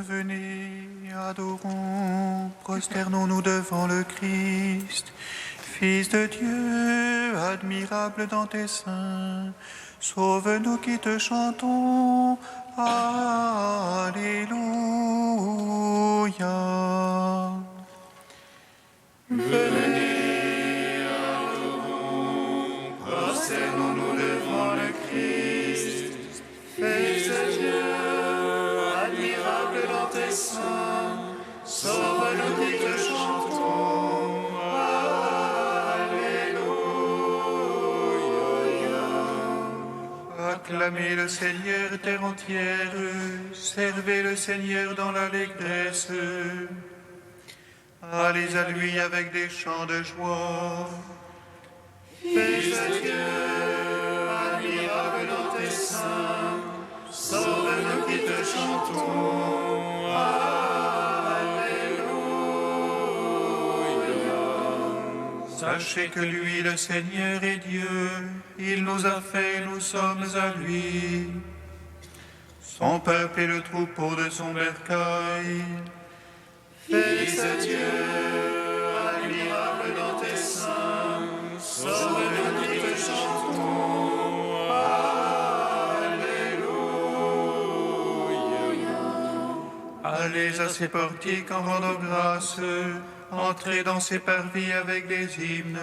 Venez, adorons, prosternons-nous devant le Christ, Fils de Dieu, admirable dans tes seins. Sauve-nous qui te chantons. Alléluia. Venez, adorons, prosternons-nous devant le Christ, Fils de Dieu, admirable dans tes seins. Sauve-nous qui te chantons. Alléluia. Acclamez le Seigneur, terre entière, servez le Seigneur dans l'allégresse. Allez à lui avec des chants de joie. Fils de Dieu, admirable dans tes seins, sauve-nous qui te chantons. Alléluia. Sachez que lui, le Seigneur, est Dieu. Il nous a fait, nous sommes à lui. Son peuple est le troupeau de son bercail. Fils de Dieu, admirable dans tes seins, sauve-nous qui te chantons. Alléluia. Allez à ses portiques en rendant grâce. Entrez dans ses parvis avec des hymnes.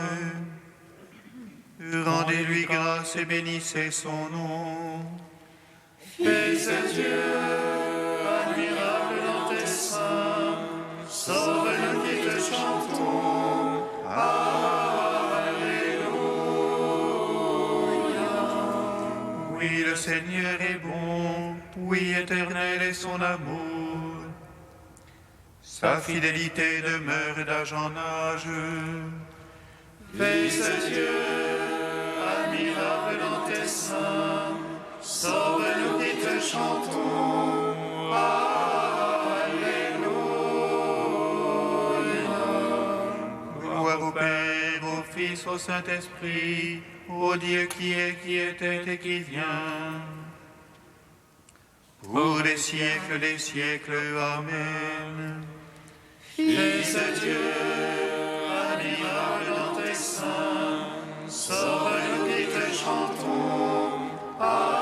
Rendez-lui grâce et bénissez son nom. Fils de Dieu, admirable dans tes seins, sauve-nous qui te chantons. Alléluia. Oui, le Seigneur est bon. Oui, éternel est son amour. Sa fidélité demeure d'âge en âge. Fils de Dieu, admirable dans tes seins, sauve-nous qui te chantons. Alléluia. Gloire au Père, au Fils, au Saint-Esprit, au Dieu qui est, qui était et qui vient. Pour les siècles des siècles. Amen. Fils de Dieu, admirable dans tes seins, sauve-nous qui te chantons. Alléluia.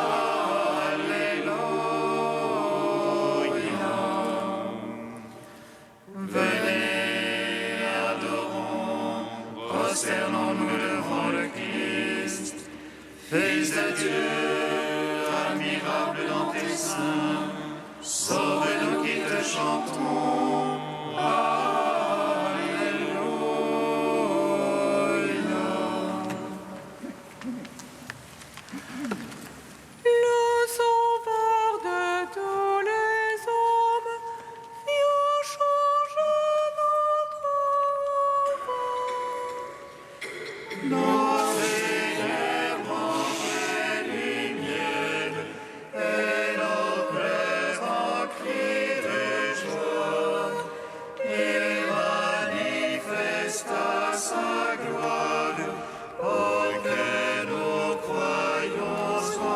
Venez, adorons, prosternons-nous devant le Christ. Fils de Dieu, admirable dans tes seins, sauve-nous qui te chantons. Sa gloire, pour que nous croyons son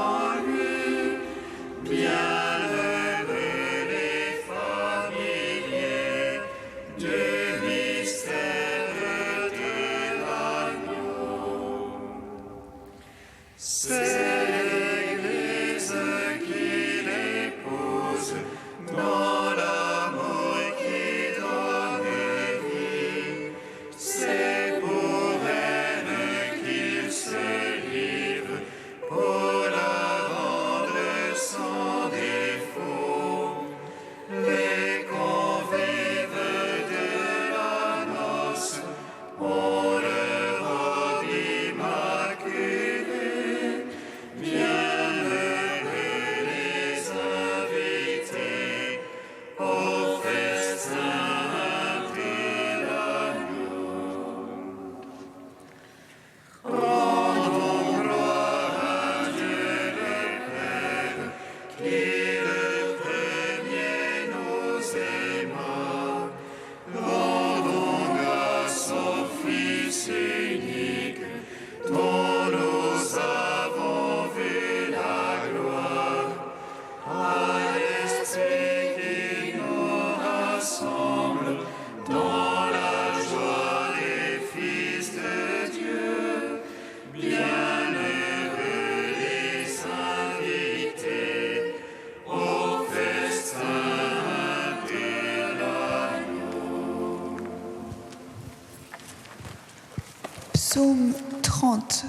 Psaume 30.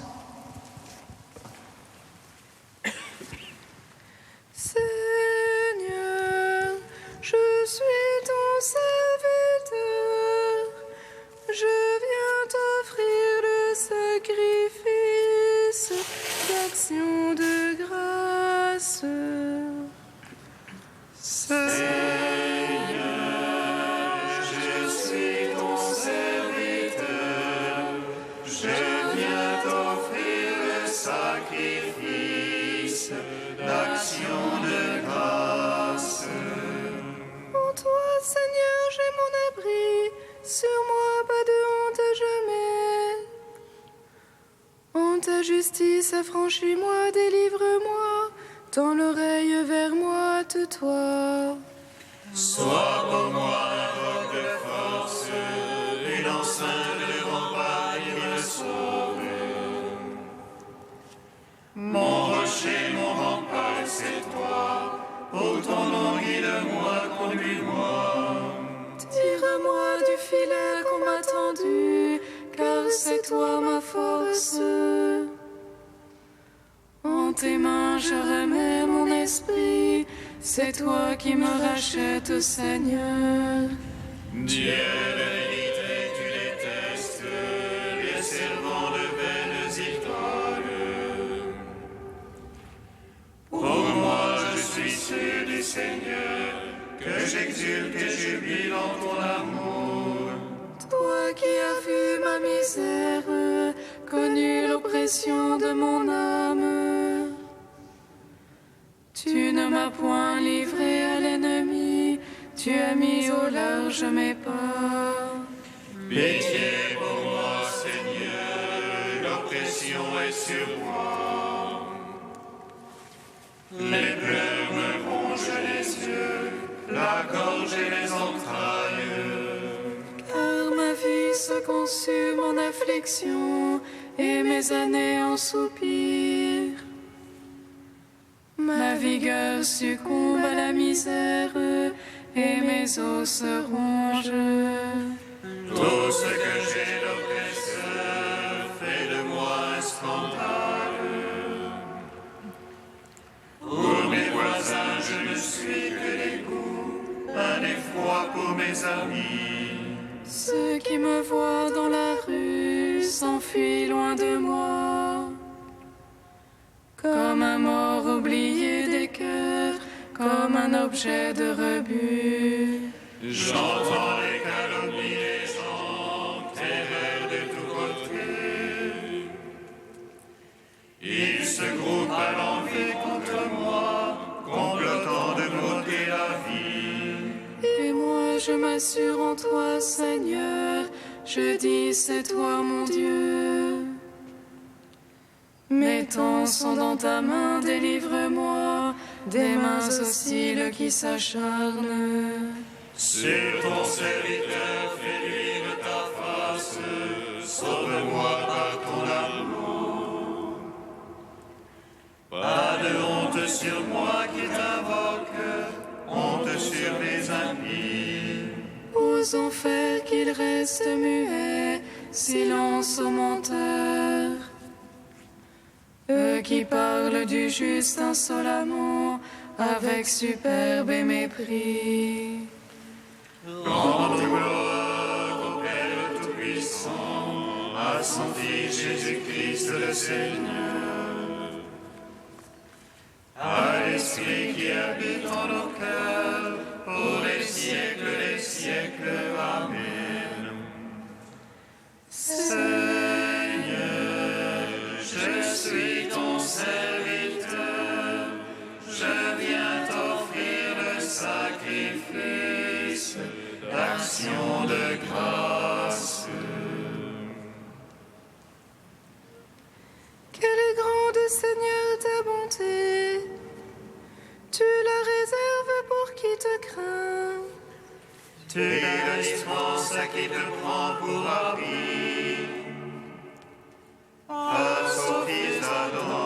Seigneur, je suis ton serviteur, je viens t'offrir le sacrifice d'action de grâce. Seigneur, j'ai mon abri, sur moi pas de honte à jamais. En ta justice, affranchis-moi, délivre-moi, tends l'oreille vers moi, tais-toi. Sois pour moi un roc de force, une enceinte de rempart qui me sauve. Mon rocher, mon rempart, c'est toi. Ô ton nom, guide-moi, conduis-moi. Tire-moi du filet qu'on m'a tendu, car c'est toi ma force. En tes mains je remets mon esprit, c'est toi qui me rachètes, Seigneur. Dieu de vérité, tu détestes les servants de vaines idoles. Pour moi, je suis sûr du Seigneur, que j'exulte et jubile en ton amour. Toi qui as vu ma misère, connu l'oppression de mon âme. Tu ne m'as point livré à l'ennemi, tu as mis au large mes pas. Pitié pour moi, Seigneur, l'oppression est sur moi. Les pleurs me rongent les yeux, la gorge et les entrailles. Car ma vie se consume en affliction et mes années en soupir. Ma vigueur succombe à la misère et mes os se rongent. Tout ce que j'ai d'oppresseur fait de moi un scandale. Pour mes voisins, je ne suis que dégoût, un effroi pour mes amis. Ceux qui me voient dans la rue s'enfuient loin de moi. Comme un mort oublié des cœurs, comme un objet de rebut. J'entends les calomnies des gens, terreur de tous côtés. Ils se groupent à l'envie contre moi, complotant de m'ôter la vie. Et moi je m'assure en toi, Seigneur, je dis c'est toi mon Dieu. Mes temps sont dans ta main, délivre-moi des mains hostiles qui s'acharnent. Sur ton serviteur, fais luire ta face, sauve-moi par ton amour. Pas de honte sur moi qui t'invoque, honte sur mes amis. Aux enfers qu'ils restent muets, silence aux menteurs. Eux qui parlent du juste insolemment, avec superbe et mépris. Rends gloire au Père Tout-Puissant, à son Fils Jésus-Christ le Seigneur, à l'Esprit qui habite en nos cœurs, pour les siècles des siècles. Amen. Seigneur, je suis ton serviteur, je viens t'offrir le sacrifice d'action de grâce. Quelle est grande, Seigneur, ta bonté! Tu la réserves pour qui te craint. Tu la dispenses à qui te prend pour habit. Face au fils d'Adam.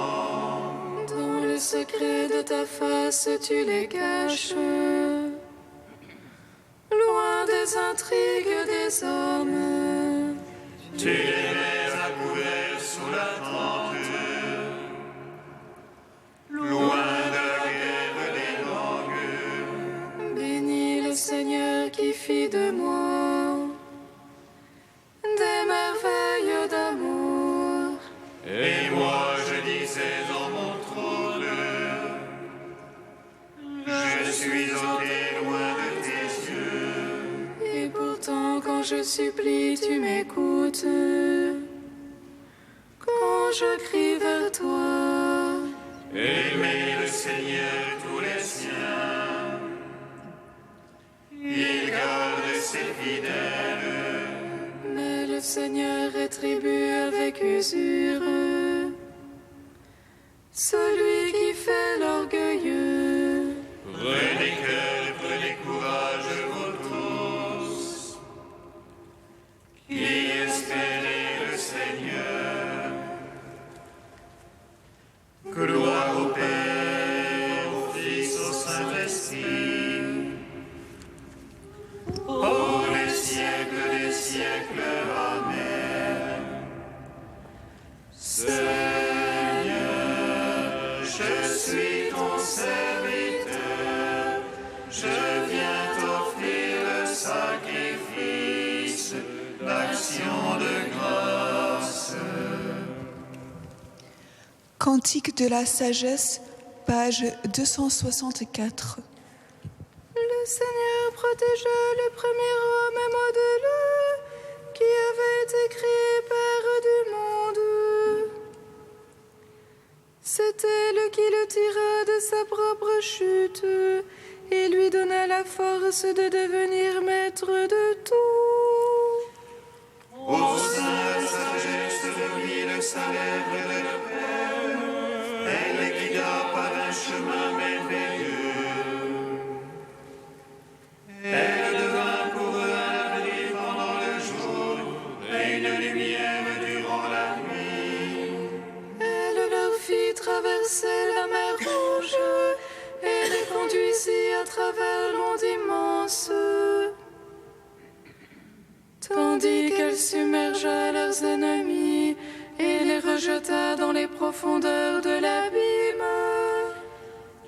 Dans le secret de ta face, tu les caches. Loin des intrigues des hommes. Tu les mets à couvert suis ôté loin de tes yeux. Et pourtant, quand je supplie, tu m'écoutes. Quand je crie vers toi, Aimez le Seigneur tous les siens. Il garde ses fidèles. mais le Seigneur rétribue avec usure celui qui fait l'orgueilleux. Prenez cœur, prenez courage, vous tous, qui espérez le Seigneur. Gloire au Père, au Fils, au Saint-Esprit, pour les siècles des siècles. Amen. Seigneur, je suis ton serviteur, je viens t'offrir le sacrifice d'action de grâce. Cantique de la sagesse, page 264. Le Seigneur protégea le premier homme modeleux qui avait été créé Père du monde. C'était le qui le tira de sa propre chute et lui donna la force de devenir maître de tout. Au sein de la sagesse de lui, le salaire de leur Père, elle les guida par un chemin merveilleux. Elle devint pour eux un abri pendant le jour et une lumière durant la nuit. Elle leur fit traverser la mer Rouge et les conduisit à travers l'onde immense, tandis qu'elle submergea leurs ennemis et les rejeta dans les profondeurs de l'abîme.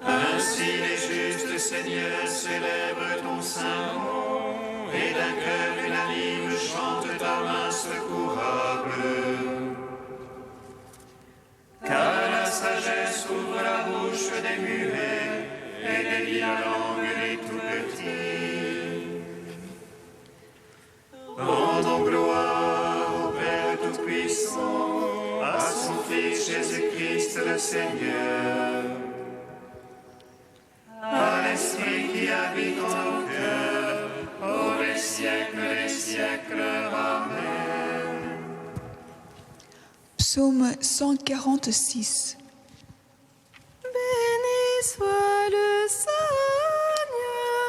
Ainsi les justes, Seigneur, célèbrent ton saint nom et d'un cœur unanime chantent ta main secourable. Car la sagesse ouvre la bouche des muets et délie la langue des tout-petits. Rendons gloire au Père Tout-Puissant, à son Fils Jésus-Christ le Seigneur, à l'Esprit qui habite en nos cœurs, pour les siècles des siècles. Amen. Psaume 146. Béni soit le Seigneur,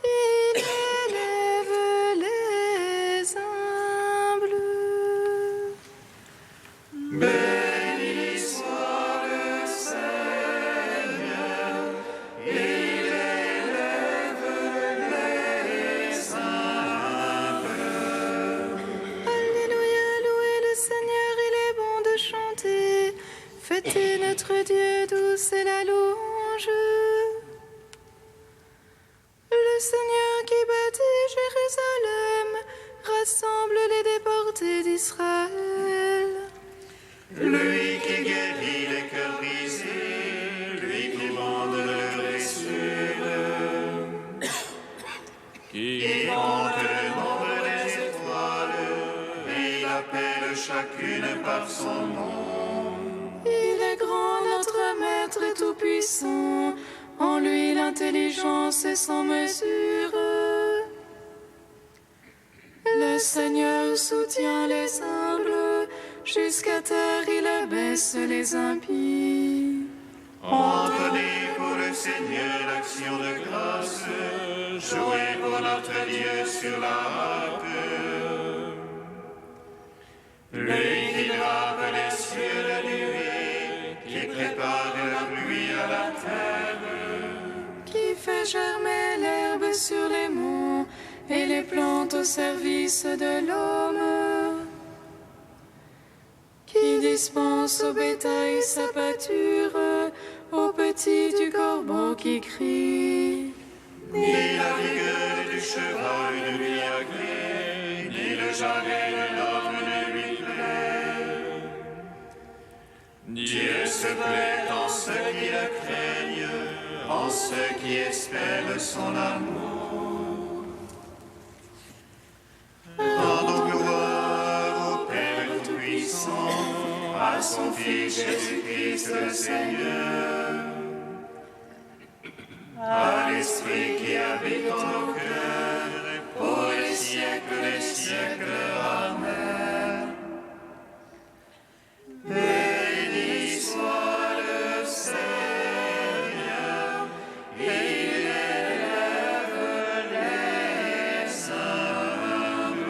il élève les humbles. Béni soit le Seigneur, il élève les humbles. Alléluia, louez le Seigneur, il est bon de chanter. Fêtez notre Dieu, douce est la louange. Le Seigneur qui bâtit Jérusalem rassemble les déportés d'Israël. Lui qui guérit les cœurs brisés, lui qui bande leurs blessures, qui compte le nombre des étoiles, et il appelle chacune par son nom. Il est grand, notre Maître et tout-puissant. En lui l'intelligence est sans mesure. Le Seigneur soutient les humbles, jusqu'à terre il abaisse les impies. Entonnez pour le Seigneur l'action de grâce, jouez pour notre Dieu sur la harpe. Lui qui grappe les cieux de nuée, qui prépare la pluie à la terre, Qui fait germer l'herbe sur les monts et les plantes au service de l'homme. Qui dispense au bétail sa pâture, aux petits du corbeau qui crie. ni la vigueur du cheval ne lui agrée, ni le jarret de l'homme ne lui plaît. Dieu se plaît en ceux qui le craignent, en ceux qui espèrent son amour. Rendons gloire au Père Tout-Puissant, à son Fils Jésus-Christ le Seigneur, à l'Esprit qui habite en nos cœurs, pour les siècles des siècles. Amen. Béni soit le Seigneur, il élève les humbles.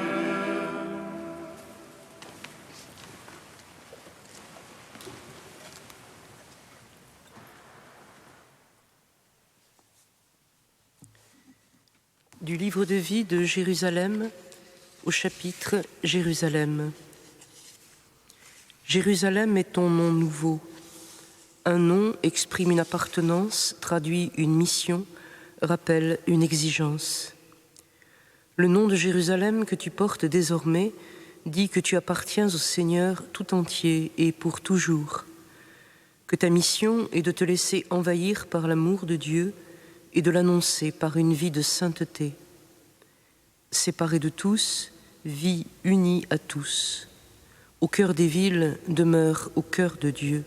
Du livre de vie de Jérusalem au chapitre Jérusalem. Jérusalem est ton nom nouveau. Un nom exprime une appartenance, traduit une mission, rappelle une exigence. Le nom de Jérusalem que tu portes désormais dit que tu appartiens au Seigneur tout entier et pour toujours, que ta mission est de te laisser envahir par l'amour de Dieu et de l'annoncer par une vie de sainteté. Séparée de tous, vie unie à tous. Au cœur des villes, demeure au cœur de Dieu.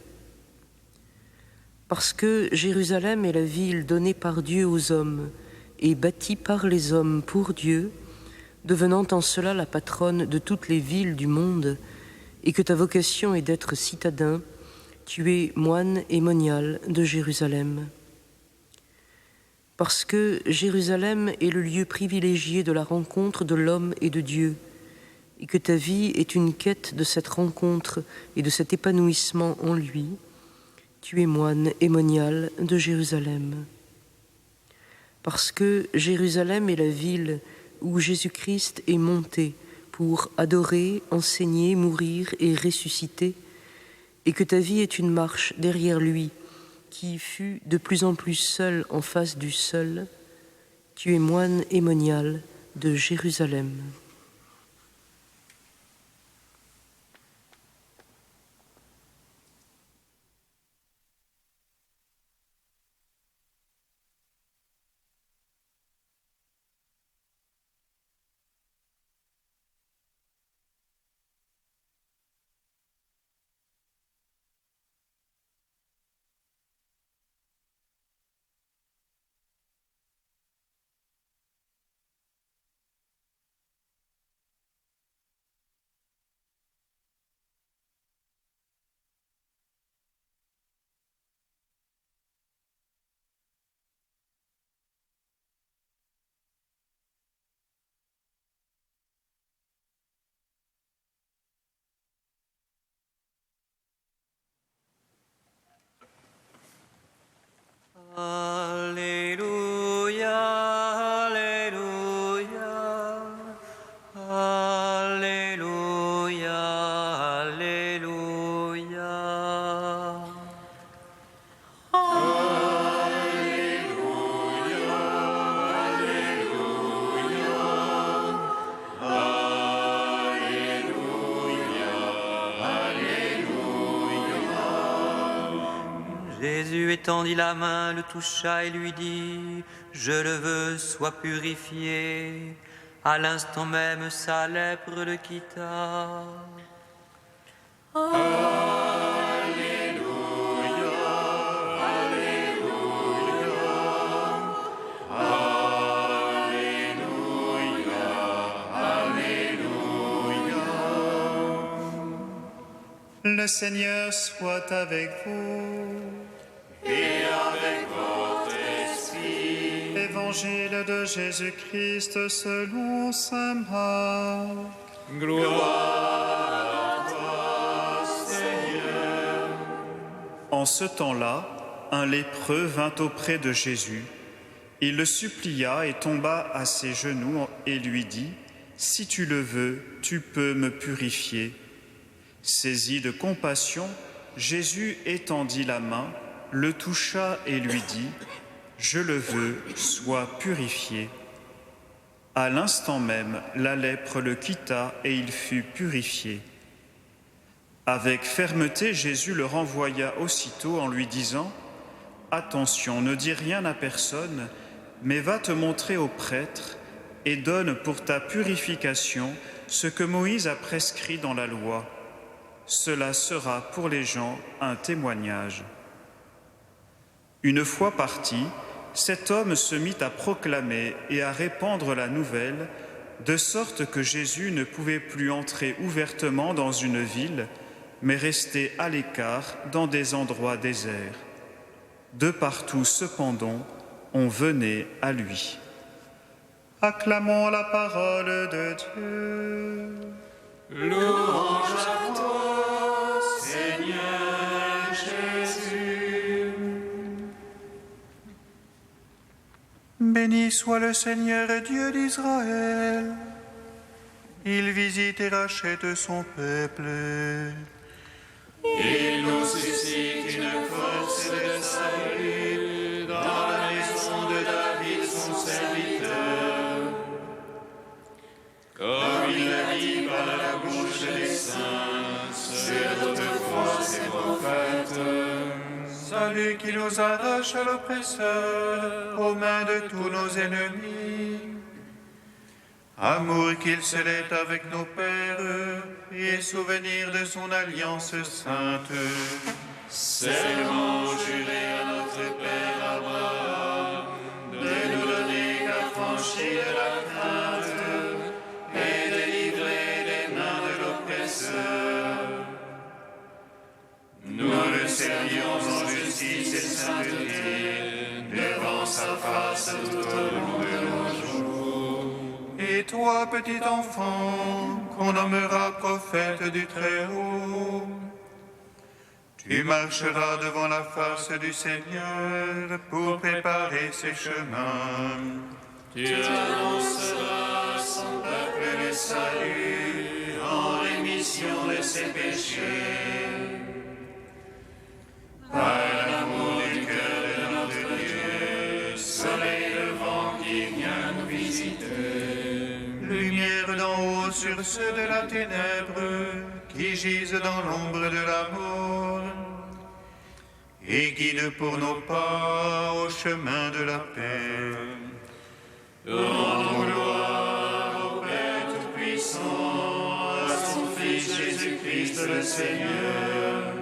Parce que Jérusalem est la ville donnée par Dieu aux hommes et bâtie par les hommes pour Dieu, devenant en cela la patronne de toutes les villes du monde, et que ta vocation est d'être citadin, tu es moine et monial de Jérusalem. Parce que Jérusalem est le lieu privilégié de la rencontre de l'homme et de Dieu, et que ta vie est une quête de cette rencontre et de cet épanouissement en lui, tu es moine et monial de Jérusalem. Parce que Jérusalem est la ville où Jésus-Christ est monté pour adorer, enseigner, mourir et ressusciter, et que ta vie est une marche derrière lui, qui fut de plus en plus seul en face du seul, tu es moine et monial de Jérusalem. Alléluia, Alléluia, Alléluia, Alléluia. Jésus étendit la main, le toucha et lui dit : « Je le veux, sois purifié. » À l'instant même, sa lèpre le quitta. Le Seigneur soit avec vous. Et avec votre esprit. Évangile de Jésus-Christ selon saint Marc. Gloire à toi, Seigneur. En ce temps-là, un lépreux vint auprès de Jésus. Il le supplia et tomba à ses genoux et lui dit : « Si tu le veux, tu peux me purifier. » Saisi de compassion, Jésus étendit la main, le toucha et lui dit : « Je le veux, sois purifié. » À l'instant même, la lèpre le quitta et il fut purifié. Avec fermeté, Jésus le renvoya aussitôt en lui disant : attention, ne dis rien à personne, mais va te montrer au prêtre et donne pour ta purification ce que Moïse a prescrit dans la loi. Cela sera pour les gens un témoignage. » Une fois parti, cet homme se mit à proclamer et à répandre la nouvelle, de sorte que Jésus ne pouvait plus entrer ouvertement dans une ville, mais restait à l'écart dans des endroits déserts. De partout, cependant, on venait à lui. Acclamons la parole de Dieu. Louange à toi, Seigneur Jésus. Béni soit le Seigneur Dieu d'Israël. Il visite et rachète son peuple. Il nous suscite une force de salut dans la maison de David, son serviteur. Comme il l'a dit par la bouche des saints, sur d'autrefois ses prophètes. Salut qui nous arrache à l'oppresseur, aux mains de tous nos ennemis. Amour qu'il se lève avec nos pères, et souvenir de son alliance sainte. Serment juré à notre Père Abraham, de nous donner qu'affranchir de la crainte, et délivrer des mains de l'oppresseur. Nous le servions en justice et sainteté, devant sa face tout au long de nos jours. Et toi, petit enfant, qu'on nommera prophète du Très-Haut, tu marcheras devant la face du Seigneur pour préparer ses chemins. Tu annonceras à son peuple le salut en rémission de ses péchés. Par l'amour du cœur de notre Dieu, soleil levant qui vient nous visiter. Lumière d'en haut sur ceux de la ténèbre qui gisent dans l'ombre de la mort, et guide pour nos pas au chemin de la paix. Rendons gloire au Père Tout-Puissant, à son Fils Jésus-Christ le Seigneur,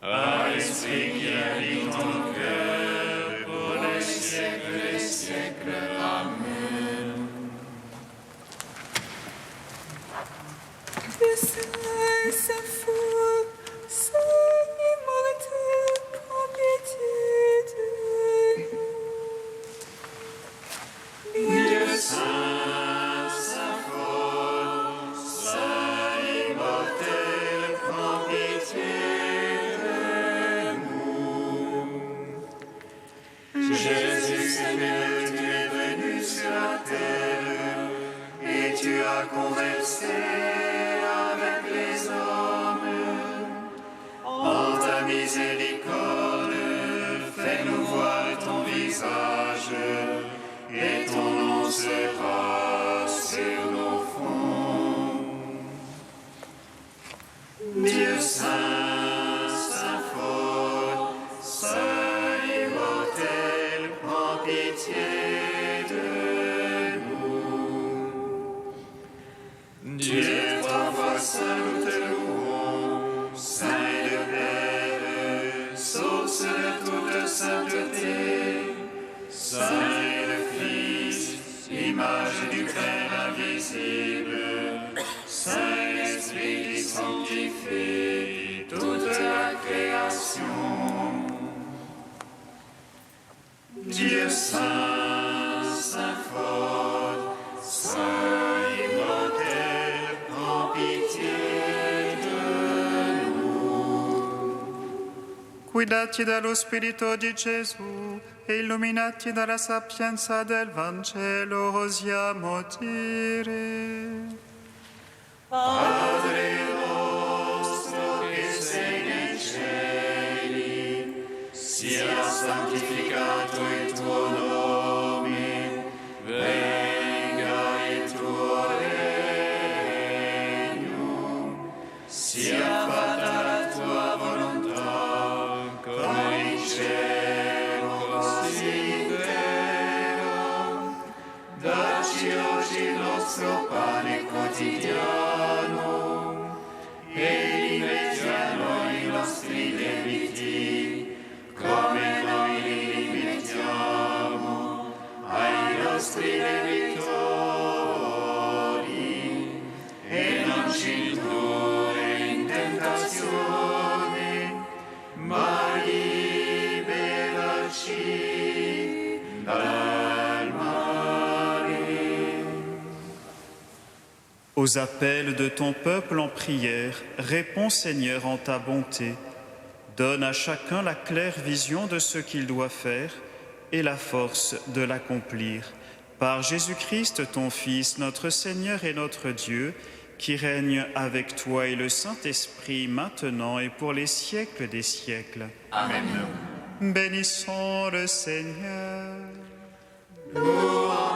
à l'Esprit qui habite en nos cœurs, pour les siècles des siècles. Amen. Le Saint, Saint fort, Saint immortel, prends pitié de nous. Dieu saint, saint fort, saint immortel, prends pitié de nous. Jésus, Seigneur, tu es venu sur la terre et tu as conversé avec les hommes. En ta miséricorde, fais-nous voir ton visage, et ton nom sera sur nos fronts. Dieu saint, saint fort, saint immortel, prends pitié de nous. Dieu trois fois saint, nous te louons, saint et de Père, source de toute sainteté, saint et de Fils, image du Père invisible, saint Esprit qui sanctifie toute la création. Dieu saint, saint fort, saint immortel, prends pitié de nous. Guidati dallo Spirito di Gesù e illuminati dalla sapienza del Vangelo, osiamo dire: Padre nostro che sei nei cieli, sia santificato il tuo nome, venga il tuo regno, sia fatta la tua volontà, come nostro pane quotidiano e rimettiamo i nostri debiti come noi li rimettiamo ai nostri debitori e non ci indurre in tentazione ma liberaci dal male. Aux appels de ton peuple en prière, réponds Seigneur en ta bonté. Donne à chacun la claire vision de ce qu'il doit faire et la force de l'accomplir. Par Jésus-Christ, ton Fils, notre Seigneur et notre Dieu, qui règne avec toi et le Saint-Esprit maintenant et pour les siècles des siècles. Amen. Bénissons le Seigneur. Louange